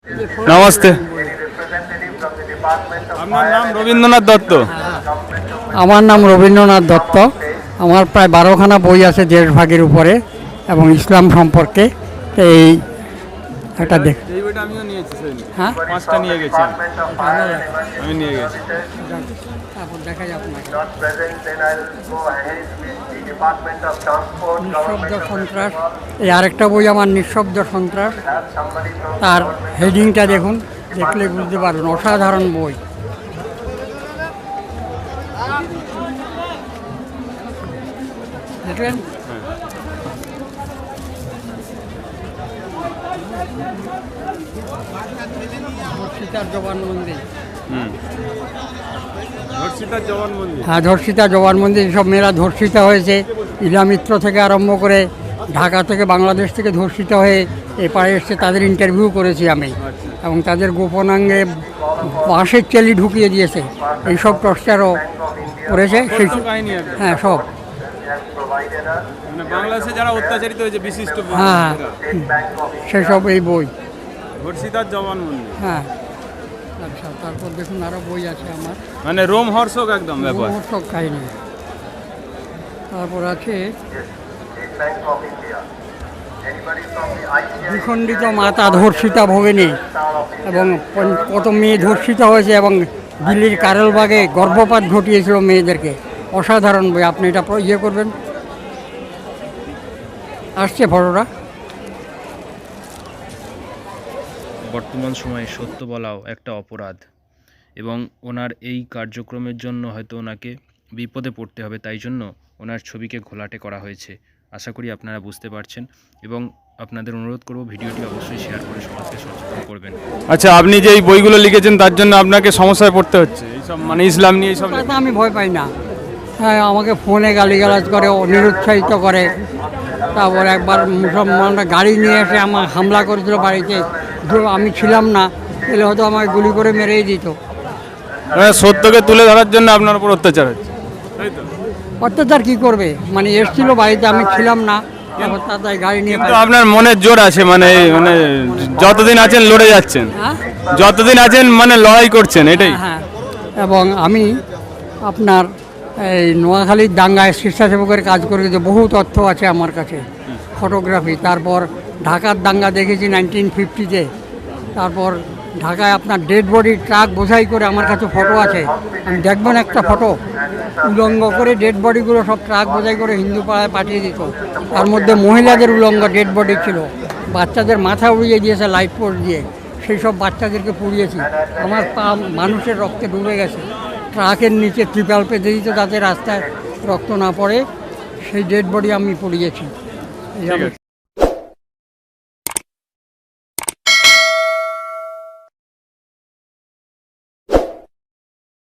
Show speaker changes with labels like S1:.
S1: নমস্তে। আপনার নাম রবীন্দ্রনাথ দত্ত?
S2: আমার নাম রবীন্দ্রনাথ দত্ত। আমার প্রায় 12খানা বই আছে দেশভাগের উপরে এবং ইসলাম সম্পর্কে। এই একটা দেখ,
S1: এই বইটা আমিও নিয়েছি সেদিন।
S2: হ্যাঁ
S1: 5টা নিয়ে গেছি আমি নিয়ে গেছি।
S2: তারপর দেখা যাক না।
S3: Not present, then I'll go ahead with the Department of Transport.
S2: নিঃশব্দ সন্ত্রাস, এই আরেকটা বই আমার নিঃশব্দ সন্ত্রাস।
S3: Have somebody from
S2: তার হেডিংটা দেখুন, দেখলে বুঝতে পারবেন, অসাধারণ বই। দেখলেন? ধর্ষিতার জবানবন্দি।
S1: ধর্ষিতার জবানবন্দি।
S2: হ্যাঁ, ধর্ষিতা জবানবন্দি। সব মেয়েরা ধর্ষিতা হয়েছে, ইলা মিত্র থেকে আরম্ভ করে ঢাকা থেকে বাংলাদেশ থেকে ধর্ষিত হয়ে এপারে এসছে, তাদের ইন্টারভিউ করেছি আমি। এবং তাদের গোপনাঙ্গে বাঁশের চেলি ঢুকিয়ে দিয়েছে, এইসব টর্চারও করেছে। সেই
S1: কাহিনী আর কি।
S2: হ্যাঁ, সব।
S3: has provided us
S1: মানে বাংলাদেশে যারা অত্যাচারিত হয়েছে বিশিষ্ট
S2: হ্যাঁ, সেসব এই বই।
S1: ধর্ষিতার জবানবন্দি।
S2: হ্যাঁ, আচ্ছা, তারপর দেখুন আরও বই আছে আমার,
S1: মানে রোমহর্ষক একদম ব্যাপার।
S2: সব কাহিনী। তারপর আছে
S3: State Bank of India. Anybody from the ICICI
S2: দ্বিখণ্ডিত মাতা ধর্ষিতা ভগিনী, এবং কত মেয়ে ধর্ষিত হয়েছে এবং দিল্লির কারেলবাগে গর্ভপাত ঘটিয়েছিল মেয়েদেরকে। অসাধারণ বই, আপনি এটা ইয়ে করবেন। আসছে ফটোটা।
S4: বর্তমান সময়ে সত্য বলাও একটা অপরাধ এবং ওনার এই কার্যক্রমের জন্য হয়তো ওনাকে বিপদে পড়তে হবে, তাই জন্য ওনার ছবিকে ঘোলাটে করা হয়েছে। আশা করি আপনারা বুঝতে পারছেন এবং আপনাদের অনুরোধ করব ভিডিওটি অবশ্যই শেয়ার করে সমাজকে সচেতন করবেন।
S1: আচ্ছা, আপনি যে এই বইগুলো লিখেছেন তার জন্য আপনাকে সমস্যায় পড়তে হচ্ছে এইসব, মানে ইসলাম নিয়ে এইসব?
S2: তাতে আমি ভয় পাই না। হ্যাঁ, আমাকে ফোনে গালিগালাজ করে, নিরুৎসাহিত করে। তারপর একবার মুসলমানরা গাড়ি নিয়ে এসে আমার হামলা করেছিল বাড়িতে, আমি ছিলাম না, এলে হয়তো আমাকে গুলি করে মেরেই দিত।
S1: মানে সত্যকে তুলে ধরার জন্য আপনার উপর অত্যাচার হচ্ছে, তাই তো?
S2: অত্যাচার কী করবে, মানে এসেছিল বাড়িতে, আমি ছিলাম না, তারপর তাদের গাড়ি নিয়ে
S1: কিন্তু আপনার মনের জোর আছে, মানে যতদিন আছেন লড়ে যাচ্ছেন,
S2: হ্যাঁ,
S1: যতদিন আছেন মানে লড়াই করছেন, এটাই।
S2: হ্যাঁ। এবং আমি আপনার এই নোয়াখালীর দাঙ্গায় স্বেচ্ছাসেবকের কাজ করেছি, বহু তথ্য আছে আমার কাছে, ফটোগ্রাফি। তারপর ঢাকার দাঙ্গা দেখেছি 1950-তে। তারপর ঢাকায় আপনার ডেড বডি ট্রাক বোঝাই করে আমার কাছে ফটো আছে, আমি দেখবেন একটা ফটো, উলঙ্গ করে ডেড বডিগুলো সব ট্রাক বোঝাই করে হিন্দু পাড়ায় পাঠিয়ে দিত। তার মধ্যে মহিলাদের উলঙ্গ ডেড বডি ছিল, বাচ্চাদের মাথা উড়িয়ে দিয়েছে লাইট পোস্ট দিয়ে, সেই সব বাচ্চাদেরকে পুড়িয়েছি। আমার পা মানুষের রক্তে ডুবে গেছে, ট্রাকের নিচে ত্রিপাল পেতে দিত যাতে রাস্তায় রক্ত না পড়ে, সেই ডেড বডি আমি পুড়িয়েছি। এই